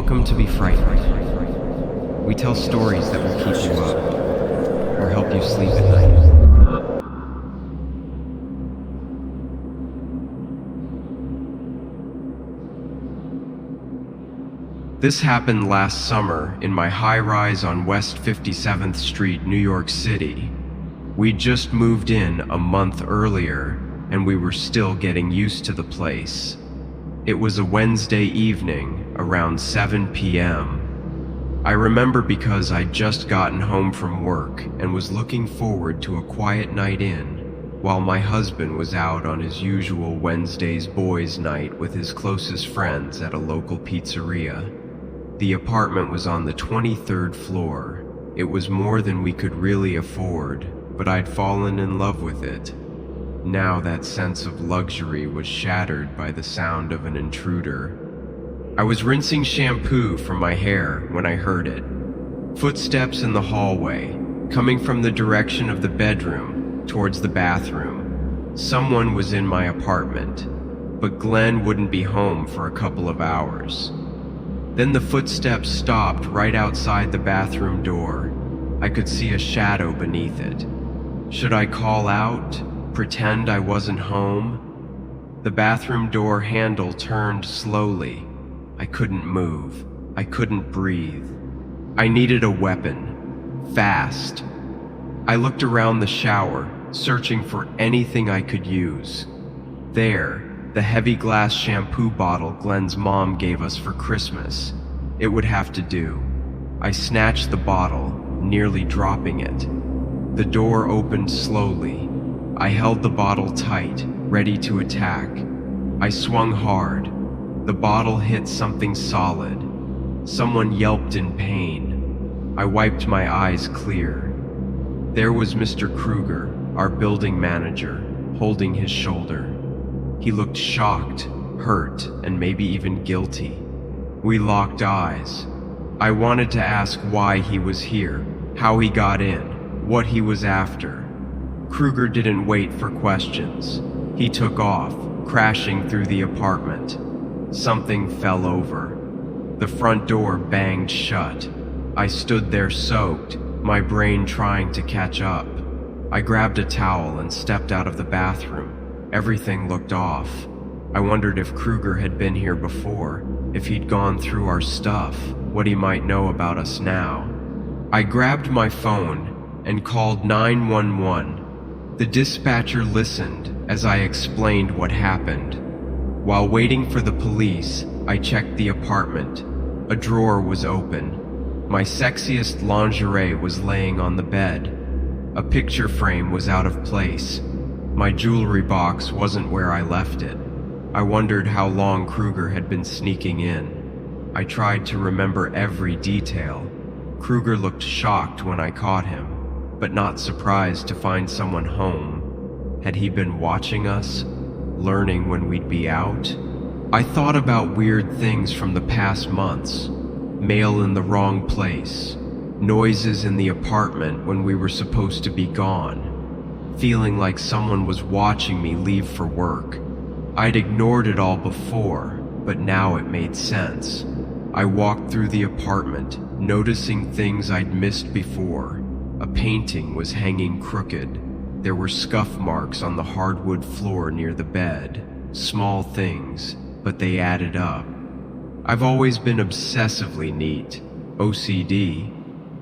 Welcome to BeFrightened. We tell stories that will keep you up or help you sleep at night. This happened last summer in my high-rise on West 57th Street, New York City. We just moved in a month earlier, and we were still getting used to the place. It was a Wednesday evening, around 7 p.m. I remember because I'd just gotten home from work and was looking forward to a quiet night in, while my husband was out on his usual Wednesday's boys' night with his closest friends at a local pizzeria. The apartment was on the 23rd floor. It was more than we could really afford, but I'd fallen in love with it. Now that sense of luxury was shattered by the sound of an intruder. I was rinsing shampoo from my hair when I heard it. Footsteps in the hallway, coming from the direction of the bedroom towards the bathroom. Someone was in my apartment, but Glenn wouldn't be home for a couple of hours. Then the footsteps stopped right outside the bathroom door. I could see a shadow beneath it. Should I call out? Pretend I wasn't home? The bathroom door handle turned slowly. I couldn't move. I couldn't breathe. I needed a weapon. Fast. I looked around the shower, searching for anything I could use. There, the heavy glass shampoo bottle Glenn's mom gave us for Christmas. It would have to do. I snatched the bottle, nearly dropping it. The door opened slowly. I held the bottle tight, ready to attack. I swung hard. The bottle hit something solid. Someone yelped in pain. I wiped my eyes clear. There was Mr. Kruger, our building manager, holding his shoulder. He looked shocked, hurt, and maybe even guilty. We locked eyes. I wanted to ask why he was here, how he got in, what he was after. Kruger didn't wait for questions. He took off, crashing through the apartment. Something fell over. The front door banged shut. I stood there soaked, my brain trying to catch up. I grabbed a towel and stepped out of the bathroom. Everything looked off. I wondered if Kruger had been here before, if he'd gone through our stuff, what he might know about us now. I grabbed my phone and called 911. The dispatcher listened as I explained what happened. While waiting for the police, I checked the apartment. A drawer was open. My sexiest lingerie was laying on the bed. A picture frame was out of place. My jewelry box wasn't where I left it. I wondered how long Kruger had been sneaking in. I tried to remember every detail. Kruger looked shocked when I caught him, but not surprised to find someone home. Had he been watching us, learning when we'd be out? I thought about weird things from the past months. Mail in the wrong place. Noises in the apartment when we were supposed to be gone. Feeling like someone was watching me leave for work. I'd ignored it all before, but now it made sense. I walked through the apartment, noticing things I'd missed before. A painting was hanging crooked. There were scuff marks on the hardwood floor near the bed. Small things, but they added up. I've always been obsessively neat. OCD.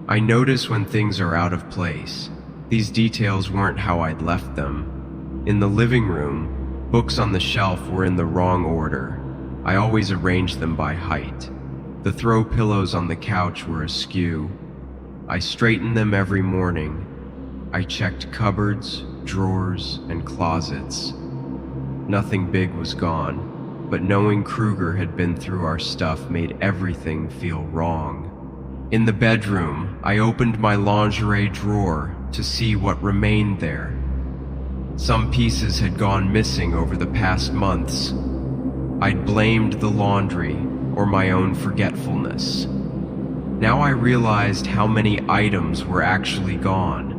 I notice when things are out of place. These details weren't how I'd left them. In the living room, books on the shelf were in the wrong order. I always arranged them by height. The throw pillows on the couch were askew. I straightened them every morning. I checked cupboards, drawers, and closets. Nothing big was gone, but knowing Kruger had been through our stuff made everything feel wrong. In the bedroom, I opened my lingerie drawer to see what remained there. Some pieces had gone missing over the past months. I'd blamed the laundry or my own forgetfulness. Now I realized how many items were actually gone.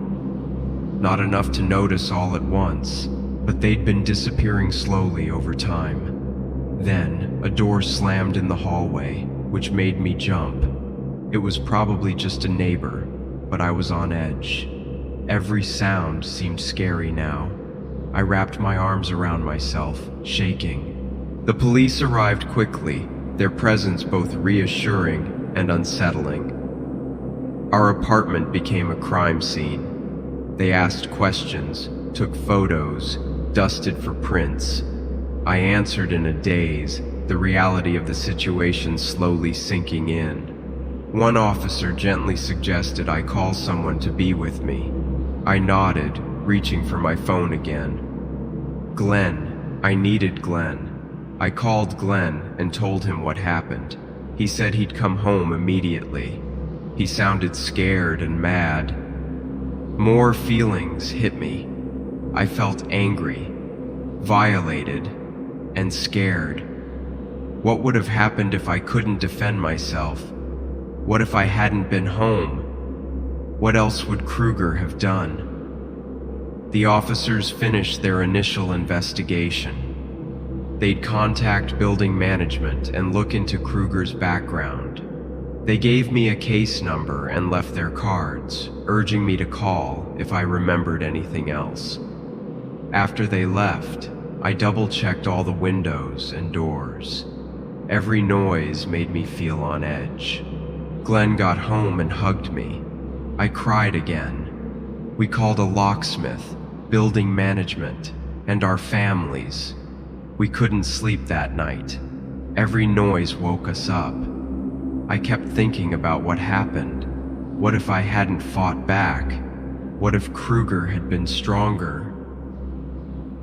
Not enough to notice all at once, but they'd been disappearing slowly over time. Then, a door slammed in the hallway, which made me jump. It was probably just a neighbor, but I was on edge. Every sound seemed scary now. I wrapped my arms around myself, shaking. The police arrived quickly, their presence both reassuring and unsettling. Our apartment became a crime scene. They asked questions, took photos, dusted for prints. I answered in a daze, the reality of the situation slowly sinking in. One officer gently suggested I call someone to be with me. I nodded, reaching for my phone again. Glenn. I needed Glenn. I called Glenn and told him what happened. He said he'd come home immediately. He sounded scared and mad. More feelings hit me. I felt angry, violated, and scared. What would have happened if I couldn't defend myself? What if I hadn't been home? What else would Kruger have done? The officers finished their initial investigation. They'd contact building management and look into Kruger's background. They gave me a case number and left their cards, urging me to call if I remembered anything else. After they left, I double-checked all the windows and doors. Every noise made me feel on edge. Glenn got home and hugged me. I cried again. We called a locksmith, building management, and our families. We couldn't sleep that night. Every noise woke us up. I kept thinking about what happened. What if I hadn't fought back? What if Kruger had been stronger?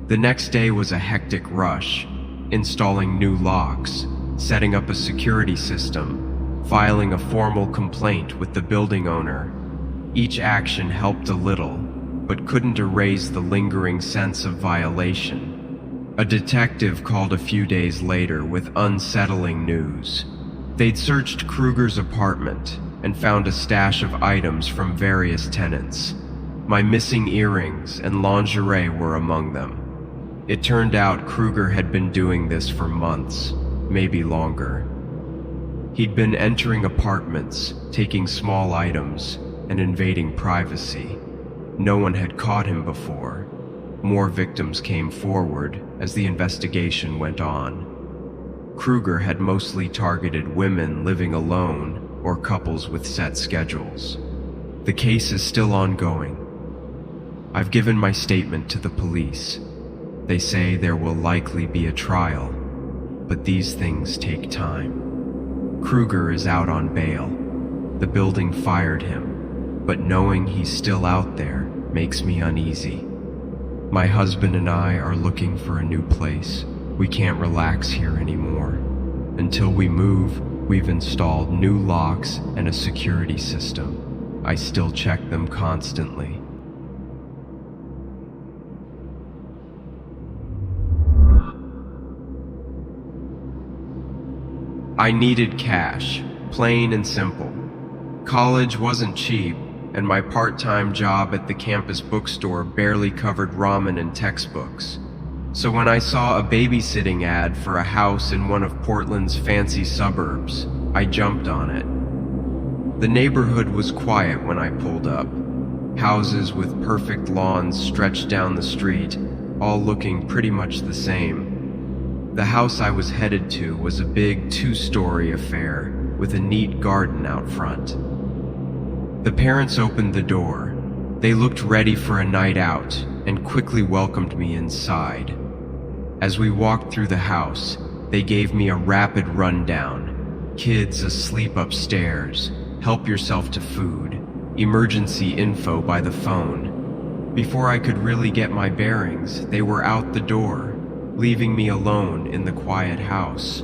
The next day was a hectic rush, installing new locks, setting up a security system, filing a formal complaint with the building owner. Each action helped a little, but couldn't erase the lingering sense of violation. A detective called a few days later with unsettling news. They'd searched Kruger's apartment and found a stash of items from various tenants. My missing earrings and lingerie were among them. It turned out Kruger had been doing this for months, maybe longer. He'd been entering apartments, taking small items, and invading privacy. No one had caught him before. More victims came forward as the investigation went on. Kruger had mostly targeted women living alone or couples with set schedules. The case is still ongoing. I've given my statement to the police. They say there will likely be a trial, but these things take time. Kruger is out on bail. The building fired him, but knowing he's still out there makes me uneasy. My husband and I are looking for a new place. We can't relax here anymore. Until we move, we've installed new locks and a security system. I still check them constantly. I needed cash, plain and simple. College wasn't cheap, and my part-time job at the campus bookstore barely covered ramen and textbooks. So when I saw a babysitting ad for a house in one of Portland's fancy suburbs, I jumped on it. The neighborhood was quiet when I pulled up. Houses with perfect lawns stretched down the street, all looking pretty much the same. The house I was headed to was a big 2-story affair with a neat garden out front. The parents opened the door. They looked ready for a night out and quickly welcomed me inside. As we walked through the house, they gave me a rapid rundown. Kids asleep upstairs, help yourself to food, emergency info by the phone. Before I could really get my bearings, they were out the door, leaving me alone in the quiet house.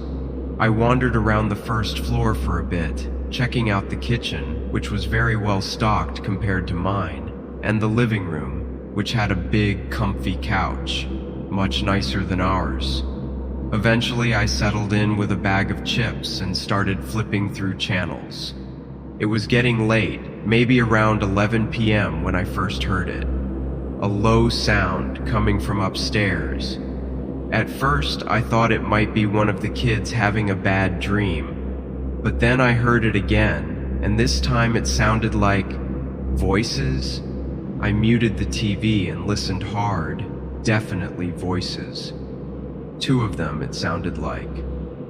I wandered around the first floor for a bit, checking out the kitchen, which was very well stocked compared to mine, and the living room, which had a big, comfy couch, much nicer than ours. Eventually, I settled in with a bag of chips and started flipping through channels. It was getting late, maybe around 11 p.m. when I first heard it. A low sound coming from upstairs. At first, I thought it might be one of the kids having a bad dream. But then I heard it again, and this time it sounded like voices. I muted the TV and listened hard. Definitely voices. Two of them, it sounded like.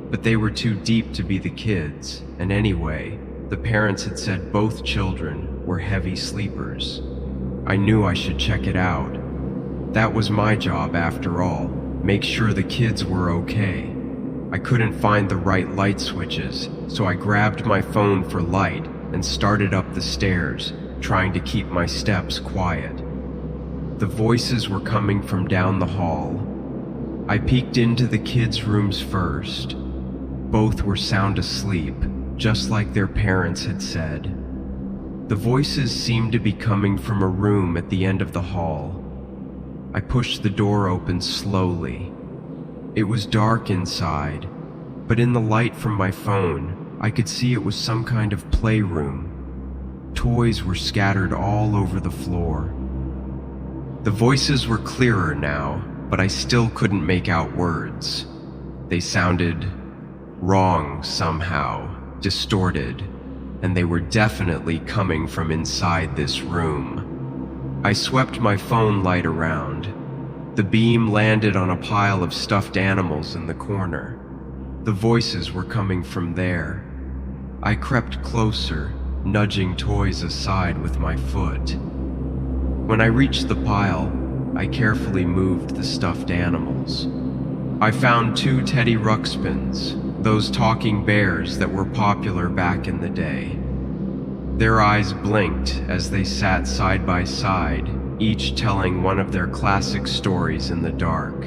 But they were too deep to be the kids, and anyway, the parents had said both children were heavy sleepers. I knew I should check it out. That was my job after all, make sure the kids were okay. I couldn't find the right light switches, so I grabbed my phone for light and started up the stairs, trying to keep my steps quiet. The voices were coming from down the hall. I peeked into the kids' rooms first. Both were sound asleep, just like their parents had said. The voices seemed to be coming from a room at the end of the hall. I pushed the door open slowly. It was dark inside, but in the light from my phone, I could see it was some kind of playroom. Toys were scattered all over the floor. The voices were clearer now, but I still couldn't make out words. They sounded wrong somehow, distorted, and they were definitely coming from inside this room. I swept my phone light around. The beam landed on a pile of stuffed animals in the corner. The voices were coming from there. I crept closer, nudging toys aside with my foot. When I reached the pile, I carefully moved the stuffed animals. I found 2 Teddy Ruxpins, those talking bears that were popular back in the day. Their eyes blinked as they sat side by side, each telling one of their classic stories in the dark.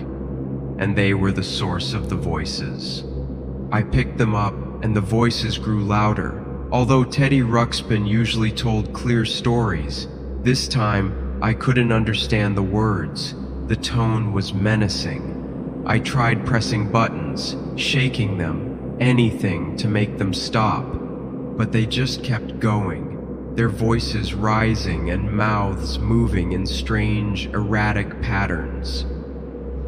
And they were the source of the voices. I picked them up, and the voices grew louder. Although Teddy Ruxpin usually told clear stories, this time I couldn't understand the words. The tone was menacing. I tried pressing buttons, shaking them, anything to make them stop. But they just kept going, their voices rising and mouths moving in strange, erratic patterns.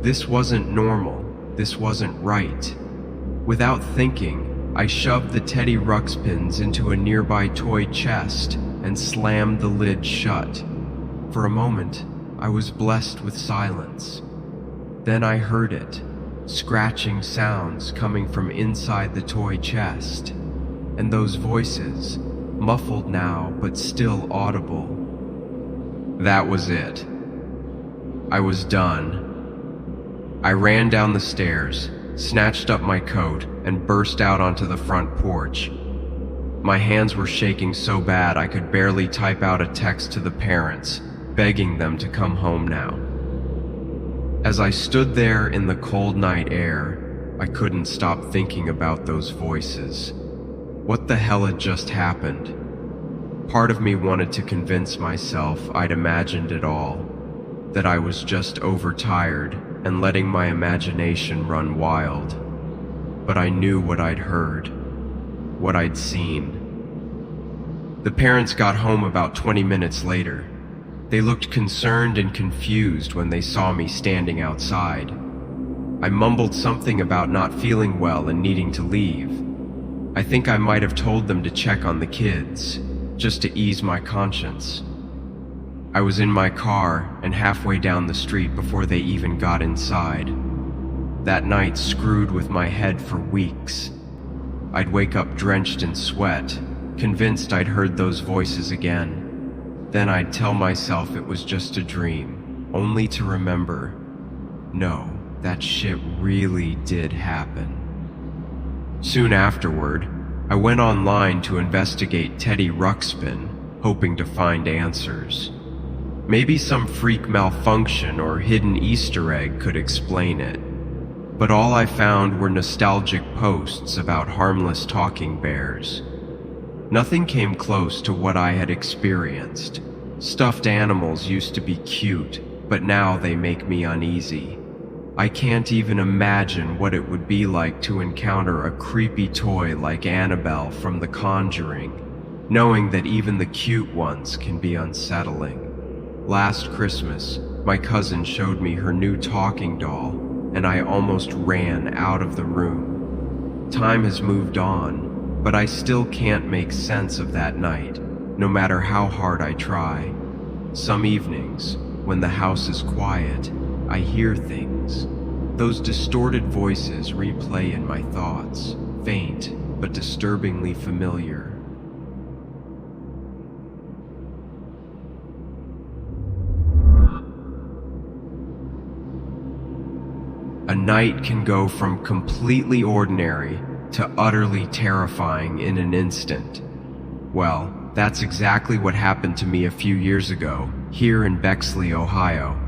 This wasn't normal. This wasn't right. Without thinking, I shoved the Teddy Ruxpins into a nearby toy chest and slammed the lid shut. For a moment, I was blessed with silence. Then I heard it, scratching sounds coming from inside the toy chest, and those voices, muffled now but still audible. That was it. I was done. I ran down the stairs, snatched up my coat, and burst out onto the front porch. My hands were shaking so bad I could barely type out a text to the parents, begging them to come home now. As I stood there in the cold night air, I couldn't stop thinking about those voices. What the hell had just happened? Part of me wanted to convince myself I'd imagined it all, that I was just overtired and letting my imagination run wild. But I knew what I'd heard, what I'd seen. The parents got home about 20 minutes later. They looked concerned and confused when they saw me standing outside. I mumbled something about not feeling well and needing to leave. I think I might have told them to check on the kids, just to ease my conscience. I was in my car and halfway down the street before they even got inside. That night screwed with my head for weeks. I'd wake up drenched in sweat, convinced I'd heard those voices again. Then I'd tell myself it was just a dream, only to remember, no, that shit really did happen. Soon afterward, I went online to investigate Teddy Ruxpin, hoping to find answers. Maybe some freak malfunction or hidden Easter egg could explain it. But all I found were nostalgic posts about harmless talking bears. Nothing came close to what I had experienced. Stuffed animals used to be cute, but now they make me uneasy. I can't even imagine what it would be like to encounter a creepy toy like Annabelle from The Conjuring, knowing that even the cute ones can be unsettling. Last Christmas, my cousin showed me her new talking doll, and I almost ran out of the room. Time has moved on, but I still can't make sense of that night, no matter how hard I try. Some evenings, when the house is quiet, I hear things. Those distorted voices replay in my thoughts, faint but disturbingly familiar. A night can go from completely ordinary to utterly terrifying in an instant. Well, that's exactly what happened to me a few years ago, here in Bexley, Ohio.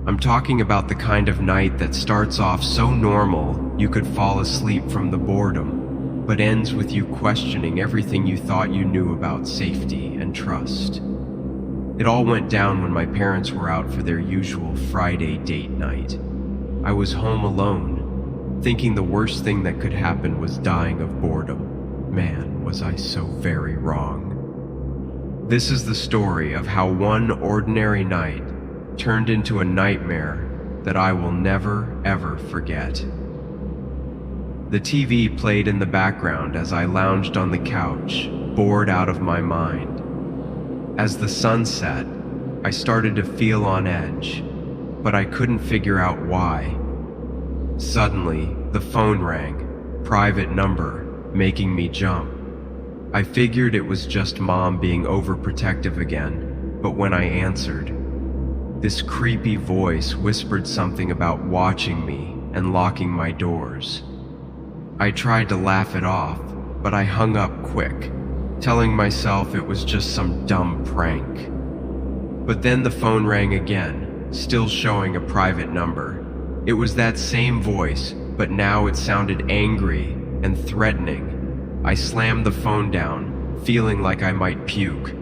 I'm talking about the kind of night that starts off so normal you could fall asleep from the boredom, but ends with you questioning everything you thought you knew about safety and trust. It all went down when my parents were out for their usual Friday date night. I was home alone, thinking the worst thing that could happen was dying of boredom. Man, was I so very wrong. This is the story of how one ordinary night turned into a nightmare that I will never, ever forget. The TV played in the background as I lounged on the couch, bored out of my mind. As the sun set, I started to feel on edge, but I couldn't figure out why. Suddenly, the phone rang, private number, making me jump. I figured it was just Mom being overprotective again, but when I answered, this creepy voice whispered something about watching me and locking my doors. I tried to laugh it off, but I hung up quick, telling myself it was just some dumb prank. But then the phone rang again, still showing a private number. It was that same voice, but now it sounded angry and threatening. I slammed the phone down, feeling like I might puke.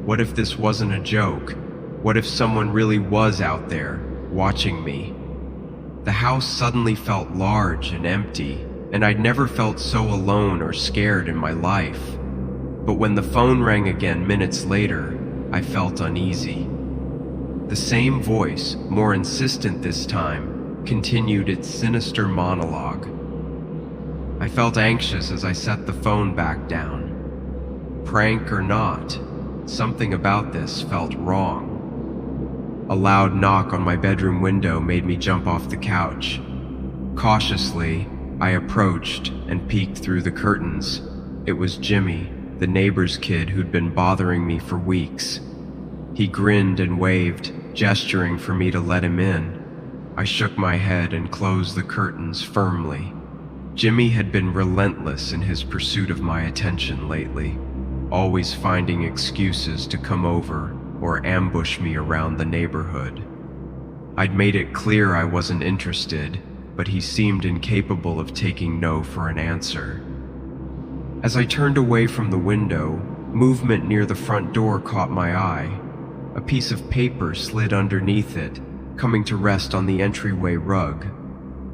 What if this wasn't a joke? What if someone really was out there, watching me? The house suddenly felt large and empty, and I'd never felt so alone or scared in my life. But when the phone rang again minutes later, I felt uneasy. The same voice, more insistent this time, continued its sinister monologue. I felt anxious as I set the phone back down. Prank or not, something about this felt wrong. A loud knock on my bedroom window made me jump off the couch. Cautiously, I approached and peeked through the curtains. It was Jimmy, the neighbor's kid who'd been bothering me for weeks. He grinned and waved, gesturing for me to let him in. I shook my head and closed the curtains firmly. Jimmy had been relentless in his pursuit of my attention lately, always finding excuses to come over or ambush me around the neighborhood. I'd made it clear I wasn't interested, but he seemed incapable of taking no for an answer. As I turned away from the window, movement near the front door caught my eye. A piece of paper slid underneath it, coming to rest on the entryway rug.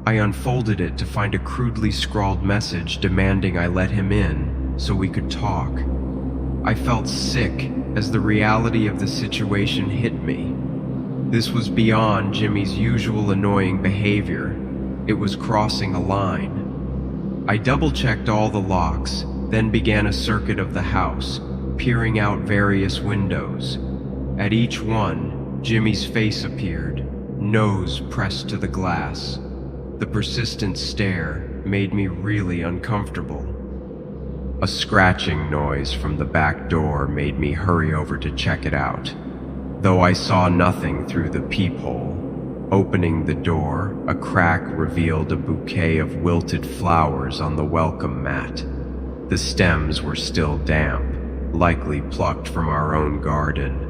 I unfolded it to find a crudely scrawled message demanding I let him in so we could talk. I felt sick as the reality of the situation hit me. This was beyond Jimmy's usual annoying behavior. It was crossing a line. I double-checked all the locks, then began a circuit of the house, peering out various windows. At each one, Jimmy's face appeared, nose pressed to the glass. The persistent stare made me really uncomfortable. A scratching noise from the back door made me hurry over to check it out, though I saw nothing through the peephole. Opening the door, a crack revealed a bouquet of wilted flowers on the welcome mat. The stems were still damp, likely plucked from our own garden.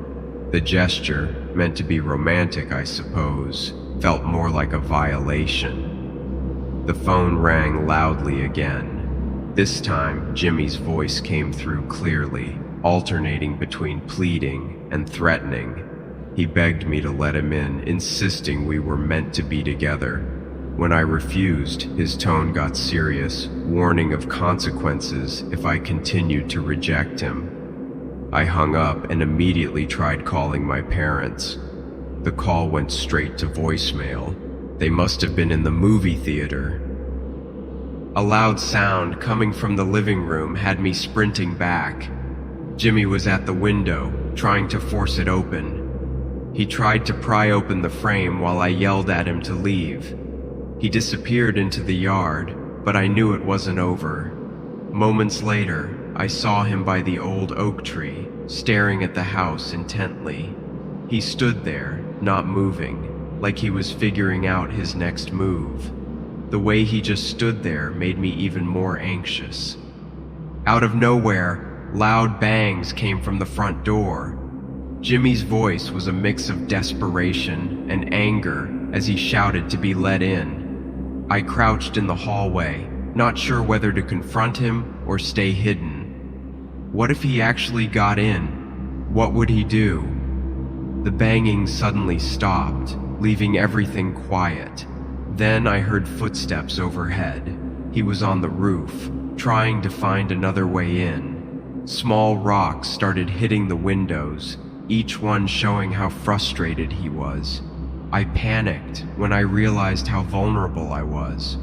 The gesture, meant to be romantic I suppose, felt more like a violation. The phone rang loudly again. This time, Jimmy's voice came through clearly, alternating between pleading and threatening. He begged me to let him in, insisting we were meant to be together. When I refused, his tone got serious, warning of consequences if I continued to reject him. I hung up and immediately tried calling my parents. The call went straight to voicemail. They must have been in the movie theater. A loud sound coming from the living room had me sprinting back. Jimmy was at the window, trying to force it open. He tried to pry open the frame while I yelled at him to leave. He disappeared into the yard, but I knew it wasn't over. Moments later, I saw him by the old oak tree, staring at the house intently. He stood there, not moving, like he was figuring out his next move. The way he just stood there made me even more anxious. Out of nowhere, loud bangs came from the front door. Jimmy's voice was a mix of desperation and anger as he shouted to be let in. I crouched in the hallway, not sure whether to confront him or stay hidden. What if he actually got in? What would he do? The banging suddenly stopped, leaving everything quiet. Then I heard footsteps overhead. He was on the roof, trying to find another way in. Small rocks started hitting the windows, each one showing how frustrated he was. I panicked when I realized how vulnerable I was.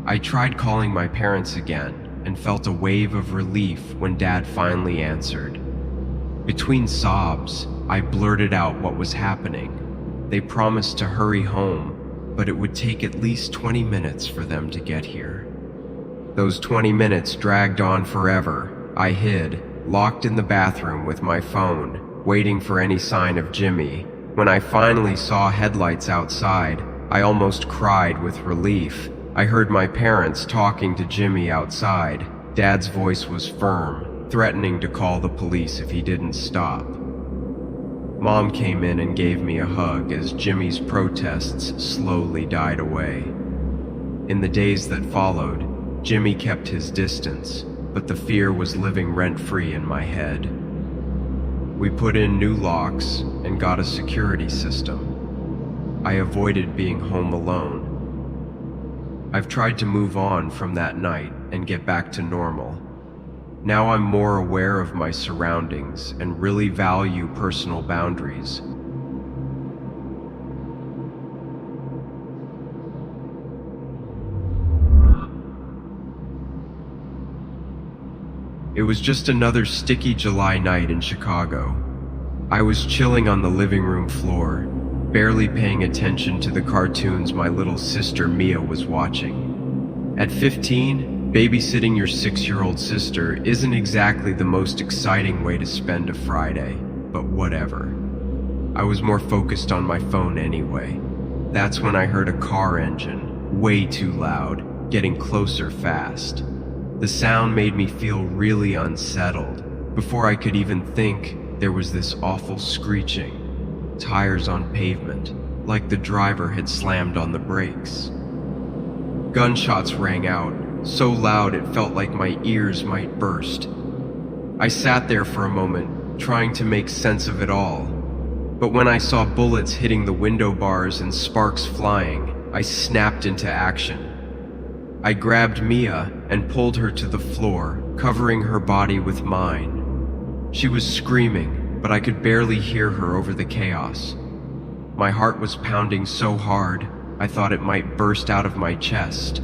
I tried calling my parents again and felt a wave of relief when Dad finally answered. Between sobs, I blurted out what was happening. They promised to hurry home, but it would take at least 20 minutes for them to get here. Those 20 minutes dragged on forever. I hid, locked in the bathroom with my phone, waiting for any sign of Jimmy. When I finally saw headlights outside, I almost cried with relief. I heard my parents talking to Jimmy outside. Dad's voice was firm, threatening to call the police if he didn't stop. Mom came in and gave me a hug as Jimmy's protests slowly died away. In the days that followed, Jimmy kept his distance, but the fear was living rent-free in my head. We put in new locks and got a security system. I avoided being home alone. I've tried to move on from that night and get back to normal. Now I'm more aware of my surroundings and really value personal boundaries. It was just another sticky July night in Chicago. I was chilling on the living room floor, barely paying attention to the cartoons my little sister Mia was watching. At 15, babysitting your 6-year-old sister isn't exactly the most exciting way to spend a Friday, but whatever. I was more focused on my phone anyway. That's when I heard a car engine, way too loud, getting closer fast. The sound made me feel really unsettled. Before I could even think, there was this awful screeching. Tires on pavement, like the driver had slammed on the brakes. Gunshots rang out, so loud it felt like my ears might burst. I sat there for a moment, trying to make sense of it all. But when I saw bullets hitting the window bars and sparks flying, I snapped into action. I grabbed Mia and pulled her to the floor, covering her body with mine. She was screaming, but I could barely hear her over the chaos. My heart was pounding so hard, I thought it might burst out of my chest.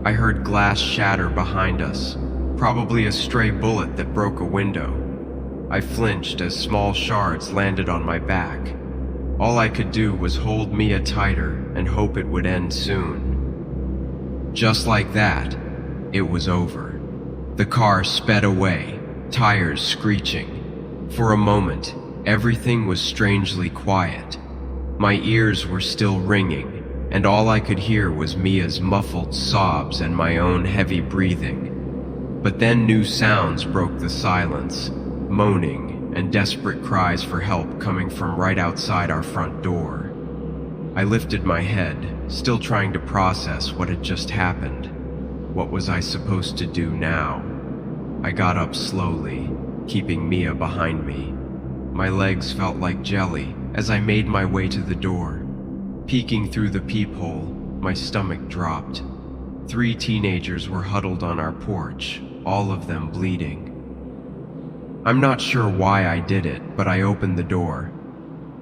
I heard glass shatter behind us, probably a stray bullet that broke a window. I flinched as small shards landed on my back. All I could do was hold Mia tighter and hope it would end soon. Just like that, it was over. The car sped away, tires screeching. For a moment, everything was strangely quiet. My ears were still ringing, and all I could hear was Mia's muffled sobs and my own heavy breathing. But then new sounds broke the silence, moaning and desperate cries for help coming from right outside our front door. I lifted my head, still trying to process what had just happened. What was I supposed to do now? I got up slowly, keeping Mia behind me. My legs felt like jelly as I made my way to the door. Peeking through the peephole, my stomach dropped. 3 teenagers were huddled on our porch, all of them bleeding. I'm not sure why I did it, but I opened the door.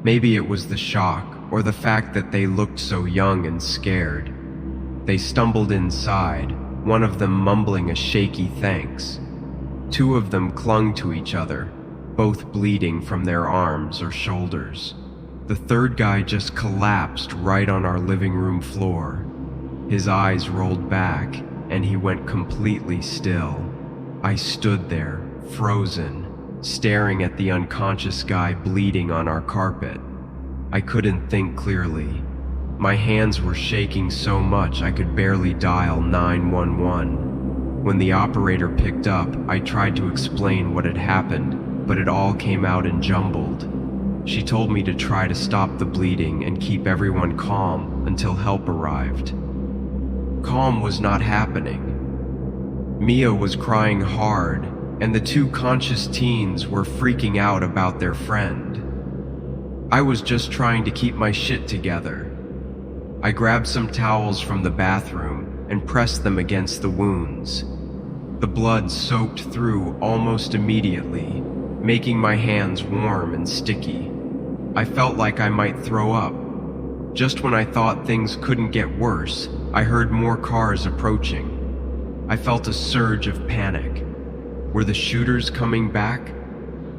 Maybe it was the shock, or the fact that they looked so young and scared. They stumbled inside, one of them mumbling a shaky thanks. Two of them clung to each other, both bleeding from their arms or shoulders. The third guy just collapsed right on our living room floor. His eyes rolled back, and he went completely still. I stood there, frozen, staring at the unconscious guy bleeding on our carpet. I couldn't think clearly. My hands were shaking so much I could barely dial 911. When the operator picked up, I tried to explain what had happened, but it all came out and jumbled. She told me to try to stop the bleeding and keep everyone calm until help arrived. Calm was not happening. Mia was crying hard, and the two conscious teens were freaking out about their friend. I was just trying to keep my shit together. I grabbed some towels from the bathroom and pressed them against the wounds. The blood soaked through almost immediately, making my hands warm and sticky. I felt like I might throw up. Just when I thought things couldn't get worse, I heard more cars approaching. I felt a surge of panic. Were the shooters coming back?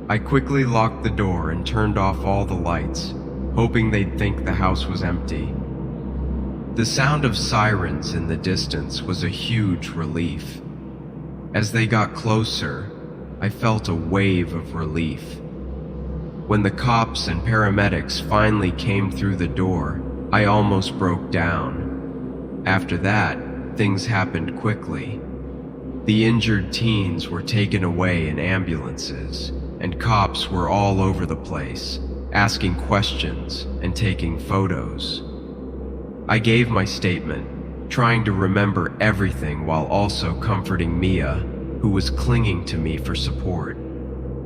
I quickly locked the door and turned off all the lights, hoping they'd think the house was empty. The sound of sirens in the distance was a huge relief. As they got closer, I felt a wave of relief. When the cops and paramedics finally came through the door, I almost broke down. After that, things happened quickly. The injured teens were taken away in ambulances, and cops were all over the place, asking questions and taking photos. I gave my statement, trying to remember everything while also comforting Mia, who was clinging to me for support.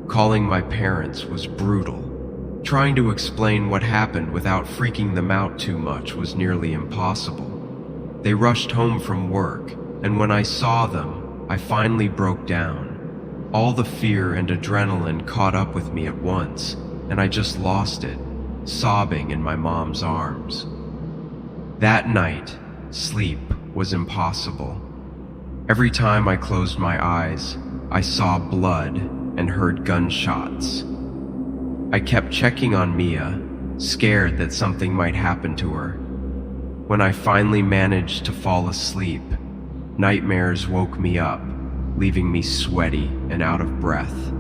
Calling my parents was brutal. Trying to explain what happened without freaking them out too much was nearly impossible. They rushed home from work, and when I saw them, I finally broke down. All the fear and adrenaline caught up with me at once, and I just lost it, sobbing in my mom's arms. That night, sleep was impossible. Every time I closed my eyes, I saw blood and heard gunshots. I kept checking on Mia, scared that something might happen to her. When I finally managed to fall asleep, nightmares woke me up, leaving me sweaty and out of breath.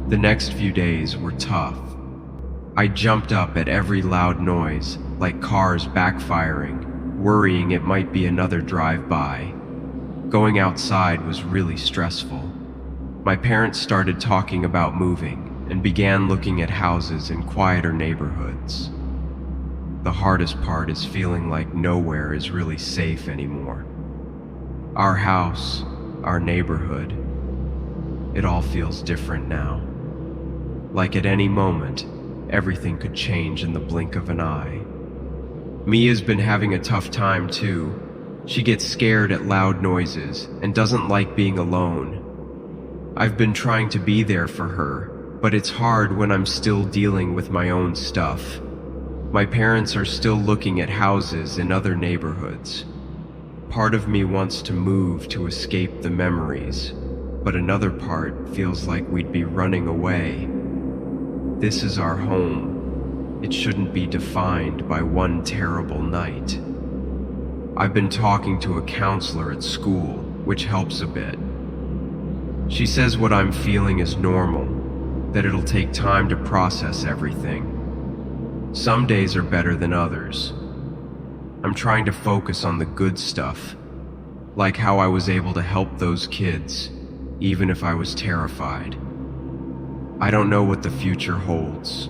The next few days were tough. I jumped up at every loud noise, like cars backfiring, worrying it might be another drive-by. Going outside was really stressful. My parents started talking about moving and began looking at houses in quieter neighborhoods. The hardest part is feeling like nowhere is really safe anymore. Our house, our neighborhood, it all feels different now. Like at any moment, everything could change in the blink of an eye. Mia's been having a tough time too. She gets scared at loud noises and doesn't like being alone. I've been trying to be there for her, but it's hard when I'm still dealing with my own stuff. My parents are still looking at houses in other neighborhoods. Part of me wants to move to escape the memories, but another part feels like we'd be running away. This is our home. It shouldn't be defined by one terrible night. I've been talking to a counselor at school, which helps a bit. She says what I'm feeling is normal, that it'll take time to process everything. Some days are better than others. I'm trying to focus on the good stuff, like how I was able to help those kids, even if I was terrified. I don't know what the future holds.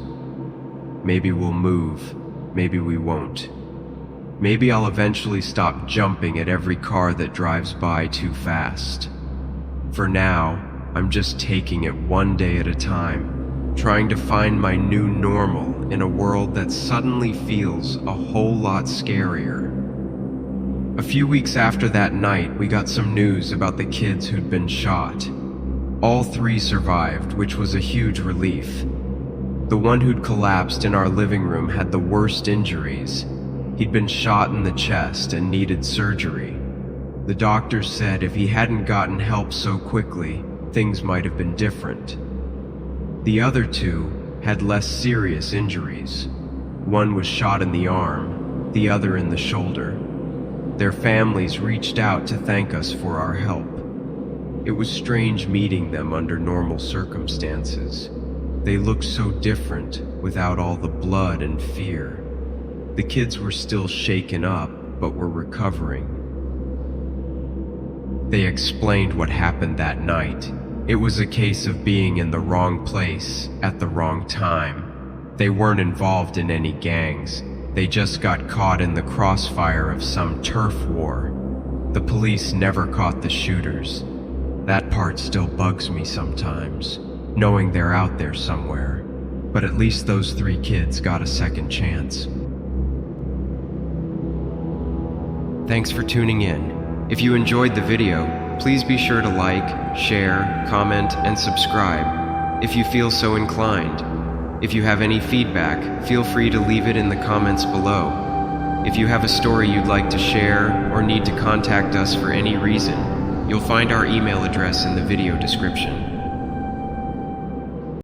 Maybe we'll move, maybe we won't. Maybe I'll eventually stop jumping at every car that drives by too fast. For now, I'm just taking it one day at a time, trying to find my new normal in a world that suddenly feels a whole lot scarier. A few weeks after that night, we got some news about the kids who'd been shot. All three survived, which was a huge relief. The one who'd collapsed in our living room had the worst injuries. He'd been shot in the chest and needed surgery. The doctor said if he hadn't gotten help so quickly, things might have been different. The other two had less serious injuries. One was shot in the arm, the other in the shoulder. Their families reached out to thank us for our help. It was strange meeting them under normal circumstances. They looked so different without all the blood and fear. The kids were still shaken up, but were recovering. They explained what happened that night. It was a case of being in the wrong place at the wrong time. They weren't involved in any gangs. They just got caught in the crossfire of some turf war. The police never caught the shooters. That part still bugs me sometimes, knowing they're out there somewhere. But at least those 3 kids got a second chance. Thanks for tuning in. If you enjoyed the video, please be sure to like, share, comment, and subscribe if you feel so inclined. If you have any feedback, feel free to leave it in the comments below. If you have a story you'd like to share or need to contact us for any reason, you'll find our email address in the video description.